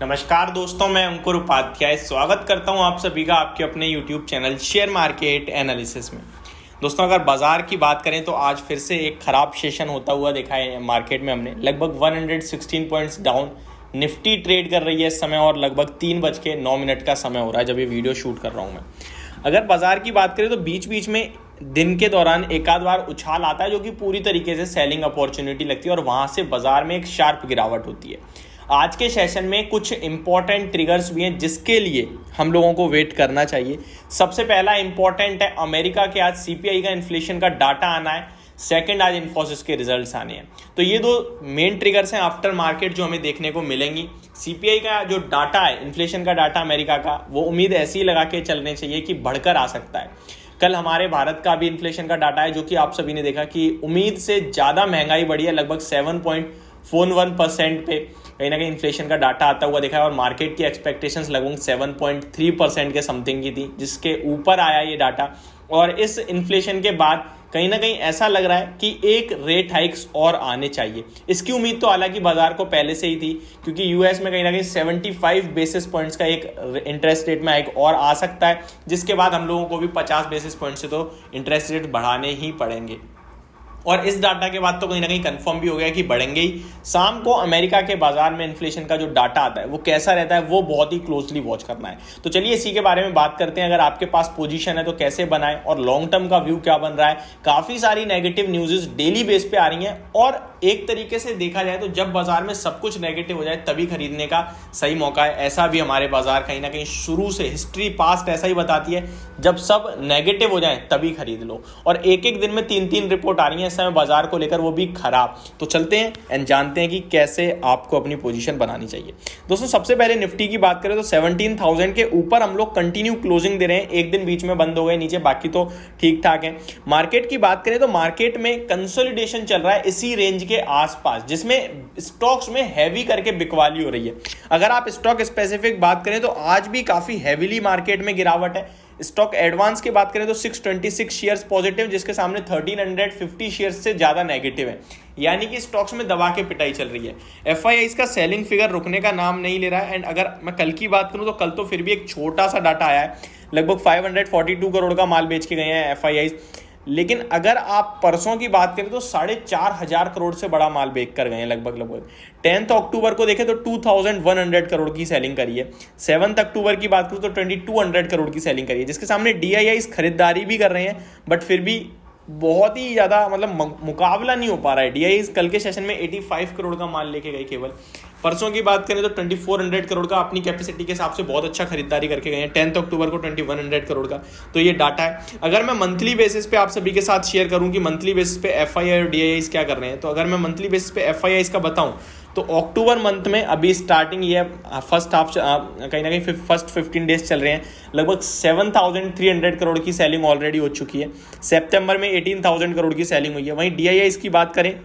नमस्कार दोस्तों, मैं अंकुर उपाध्याय स्वागत करता हूं आप सभी का आपके अपने YouTube channel share market analysis में। दोस्तों, अगर बाजार की बात करें तो आज फिर से एक खराब सेशन होता हुआ देखा है मार्केट में हमने। लगभग 116 पॉइंट्स डाउन निफ्टी ट्रेड कर रही है इस समय और लगभग 3:09 का समय हो रहा है जब ये वीडियो शूट कर रहा हूँ मैं। अगर बाजार की बात करें तो बीच बीच में दिन के दौरान एक आध बार उछाल आता है जो कि पूरी तरीके से सेलिंग अपॉर्चुनिटी लगती है और वहां से बाजार में एक शार्प गिरावट होती है। आज के सेशन में कुछ इंपॉर्टेंट ट्रिगर्स भी हैं जिसके लिए हम लोगों को वेट करना चाहिए। सबसे पहला इंपॉर्टेंट है अमेरिका के आज सीपीआई का इन्फ्लेशन का डाटा आना है। सेकंड, आज इन्फोसिस के रिजल्ट्स आने हैं। तो ये दो मेन ट्रिगर्स हैं आफ्टर मार्केट जो हमें देखने को मिलेंगी। सीपीआई का जो डाटा है, इन्फ्लेशन का डाटा अमेरिका का, वो उम्मीद ऐसी ही लगा के चलने चाहिए कि बढ़कर आ सकता है। कल हमारे भारत का भी इन्फ्लेशन का डाटा है जो कि आप सभी ने देखा कि उम्मीद से ज़्यादा महंगाई बढ़ी है। लगभग 7.41% पे कहीं ना कहीं इन्फ्लेशन का डाटा आता हुआ देखा है और मार्केट की एक्सपेक्टेशंस लगभग 7.3% के समथिंग की थी, जिसके ऊपर आया ये डाटा। और इस इन्फ्लेशन के बाद कहीं ना कहीं ऐसा लग रहा है कि एक रेट हाइक्स और आने चाहिए। इसकी उम्मीद तो हालांकि बाजार को पहले से ही थी, क्योंकि यूएस में कहीं ना कहीं 75 बेसिस पॉइंट्स का एक इंटरेस्ट रेट में हाइक और आ सकता है, जिसके बाद हम लोगों को भी 50 बेसिस पॉइंट से तो इंटरेस्ट रेट बढ़ाने ही पड़ेंगे। और इस डाटा के बाद तो कहीं ना कहीं कंफर्म भी हो गया कि बढ़ेंगे ही। शाम को अमेरिका के बाजार में इन्फ्लेशन का जो डाटा आता है वो कैसा रहता है वो बहुत ही क्लोजली वॉच करना है। तो चलिए इसी के बारे में बात करते हैं। अगर आपके पास पोजीशन है तो कैसे बनाएं और लॉन्ग टर्म का व्यू क्या बन रहा है। काफी सारी नेगेटिव न्यूज़ डेली बेस पे आ रही हैं और एक तरीके से देखा जाए तो जब बाजार में सब कुछ नेगेटिव हो जाए तभी खरीदने का सही मौका है। ऐसा भी हमारे बाजार कहीं ना कहीं शुरू से हिस्ट्री पास्ट ऐसा ही बताती है, जब सब नेगेटिव हो जाए तभी खरीद लो। और एक एक दिन में 3-3 रिपोर्ट आ रही है इस समय बाजार को लेकर, वो भी खराब। तो चलते हैं एंड जानते हैं कि कैसे आपको अपनी पोजीशन बनानी चाहिए। दोस्तों, सबसे पहले निफ्टी की बात करें तो 17,000 के ऊपर हम लोग कंटिन्यू क्लोजिंग दे रहे हैं। एक दिन बीच में बंद हो गए नीचे, बाकी तो ठीक ठाक है। मार्केट की बात करें तो मार्केट में कंसोलिडेशन चल रहा है इसी रेंज के आसपास, जिसमें स्टॉक्स में हैवी करके बिकवाली हो रही है। अगर आप स्टॉक स्पेसिफिक बात करें तो आज भी काफी हैवीली मार्केट में गिरावट है। स्टॉक एडवांस की बात करें तो 626 शेयर्स पॉजिटिव, जिसके सामने 1350 शेयर्स से ज्यादा नेगेटिव है। यानी कि स्टॉक्स में दबा के पिटाई चल रही है। एफआईआईज का सेलिंग फिगर रुकने का नाम नहीं ले रहा है। एंड अगर मैं कल की बात करूं तो कल तो फिर भी एक छोटा सा डाटा आया है। लगभग 542 करोड़ का माल बेच के गए हैं एफआईआईज। लेकिन अगर आप परसों की बात करें तो 4,500 करोड़ से बड़ा माल बेच कर गए हैं लगभग 10 अक्टूबर को देखें तो 2,100 करोड़ की सेलिंग करी है। 7 अक्टूबर की बात करूं तो 2,200 करोड़ की सेलिंग करी है, जिसके सामने डीआईआईज खरीदारी भी कर रहे हैं, बट फिर भी बहुत ही ज्यादा मुकाबला नहीं हो पा रहा है। डीआईआईज कल के सेशन में 85 करोड़ का माल लेके गए केवल। परसों की बात करें तो 2,400 करोड़ का अपनी कैपेसिटी के हिसाब से बहुत अच्छा खरीदारी करके गए हैं। 10 अक्टूबर को 2,100 करोड़ का। तो ये डाटा है। अगर मैं मंथली बेसिस पे आप सभी के साथ शेयर करूं कि मंथली बेसिस पे एफआईआई और डीआईआईज क्या कर रहे हैं, तो अगर मैं मंथली बेसिस पे एफआईआईज का बताऊं तो अक्टूबर मंथ में अभी स्टार्टिंग ये फर्स्ट हाफ कहीं ना कहीं फर्स्ट 15 डेज चल रहे हैं, लगभग 7,300 करोड़ की सेलिंग ऑलरेडी हो चुकी है। सितंबर में 18,000 करोड़ की सेलिंग हुई है। वहीं डीआईआईज की बात करें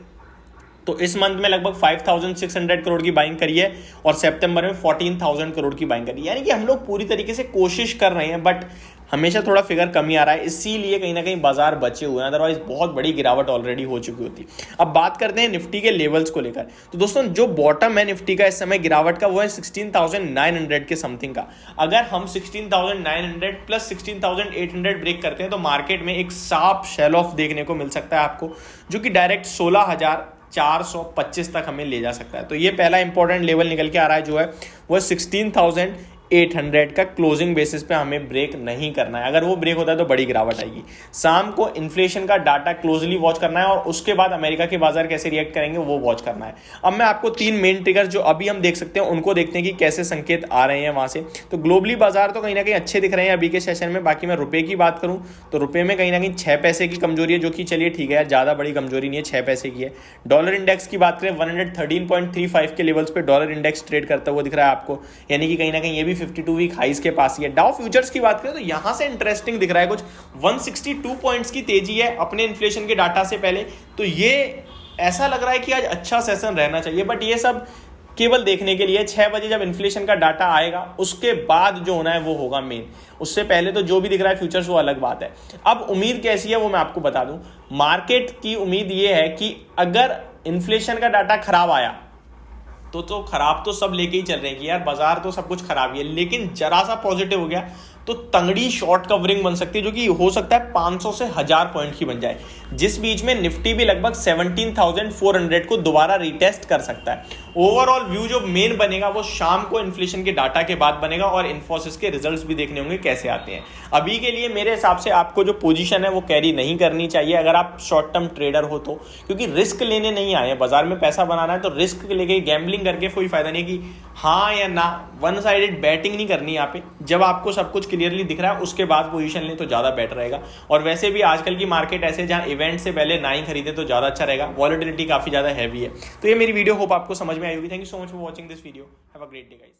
तो इस मंथ में लगभग 5,600 करोड़ की बाइंग करी है और सितंबर में 14,000 करोड़ की बाइंग करी है। यानी कि हम लोग पूरी तरीके से कोशिश कर रहे हैं, बट हमेशा थोड़ा फिगर कमी आ रहा है, इसीलिए कहीं ना कहीं बाजार बचे हुए हैं। अदरवाइज बहुत बड़ी गिरावट ऑलरेडी हो चुकी होती। अब बात करते हैं निफ्टी के लेवल्स को लेकर। तो दोस्तों, जो बॉटम है निफ्टी का इस समय गिरावट का वो है 16,900 के समथिंग का। अगर हम 16,900 प्लस 16,800 ब्रेक करते हैं तो मार्केट में एक शार्प शेल ऑफ देखने को मिल सकता है आपको, जो कि डायरेक्ट 16,425 तक हमें ले जा सकता है। तो ये पहला इंपॉर्टेंट लेवल निकल के आ रहा है जो है वो 16,800 का क्लोजिंग बेसिस पे हमें ब्रेक नहीं करना है। अगर वो ब्रेक होता है तो बड़ी गिरावट आएगी। शाम को इन्फ्लेशन का डाटा क्लोजली वॉच करना है और उसके बाद अमेरिका के बाजार कैसे रिएक्ट करेंगे वो वॉच करना है। अब मैं आपको 3 मेन ट्रिगर जो अभी हम देख सकते हैं उनको देखते हैं कि कैसे संकेत आ रहे हैं वहां से। तो ग्लोबली बाजार तो कहीं ना कहीं अच्छे दिख रहे हैं अभी के सेशन में। बाकी मैं रुपए की बात करूं तो रुपए में कहीं ना कहीं 6 पैसे की कमजोरी है, जो कि चलिए ठीक है यार, ज्यादा बड़ी कमजोरी नहीं है, 6 पैसे की है। डॉलर इंडेक्स की बात करें 113.35 के लेवल्स पे डॉलर इंडेक्स ट्रेड करता हुआ दिख रहा है आपको, यानी कि कहीं ना कहीं ये भी 52 वीक हाईज के पास ही है। डाउ फ्यूचर्स की बात करें तो यहां से इंटरेस्टिंग दिख रहा है, कुछ 162 पॉइंट्स की तेजी है अपने इन्फ्लेशन के डाटा से पहले। तो ये ऐसा लग रहा है कि आज अच्छा सेशन रहना चाहिए, बट ये सब केवल देखने के लिए 6 बजे जब इन्फ्लेशन का डाटा आएगा उसके बाद जो होना है वो होगा मेन। उससे पहले तो जो भी दिख रहा है फ्यूचर्स वो अलग बात है। अब उम्मीद कैसी है वो मैं आपको बता दूं। मार्केट की उम्मीद ये है कि अगर इन्फ्लेशन का डाटा खराब आया तो खराब तो सब लेके ही चल रहे हैं कि यार बाजार तो सब कुछ खराब ही है, लेकिन जरा सा पॉजिटिव हो गया तो तंगड़ी शॉर्ट कवरिंग बन सकती है, जो कि हो सकता है 500 से 1000 पॉइंट की बन जाए, जिस बीच में निफ्टी भी लगभग 17,400 को दोबारा रिटेस्ट कर सकता है। ओवरऑल व्यू जो मेन बनेगा वो शाम को इन्फ्लेशन के डाटा के बाद बनेगा और इन्फोसिस के रिजल्ट्स भी देखने होंगे कैसे आते हैं। अभी के लिए मेरे हिसाब से आपको जो पोजीशन है वो कैरी नहीं करनी चाहिए अगर आप शॉर्ट टर्म ट्रेडर हो तो, क्योंकि रिस्क लेने नहीं आए हैं बाजार में, पैसा बनाना है तो रिस्क लेके गैम्बलिंग करके कोई फायदा नहीं कि हाँ या ना, वन साइडेड बैटिंग नहीं करनी यहाँ पे। जब आपको सब कुछ क्लियरली दिख रहा है उसके बाद पोजीशन लें तो ज़्यादा बेटर रहेगा। और वैसे भी आजकल की मार्केट ऐसे जहाँ इवेंट से पहले ना ही खरीदे तो ज़्यादा अच्छा रहेगा, वॉलेटिलिटी काफ़ी ज़्यादा हैवी है। तो ये मेरी वीडियो होप आपको समझ में आई होगी। Thank you so much for watching this video. Have a great day guys.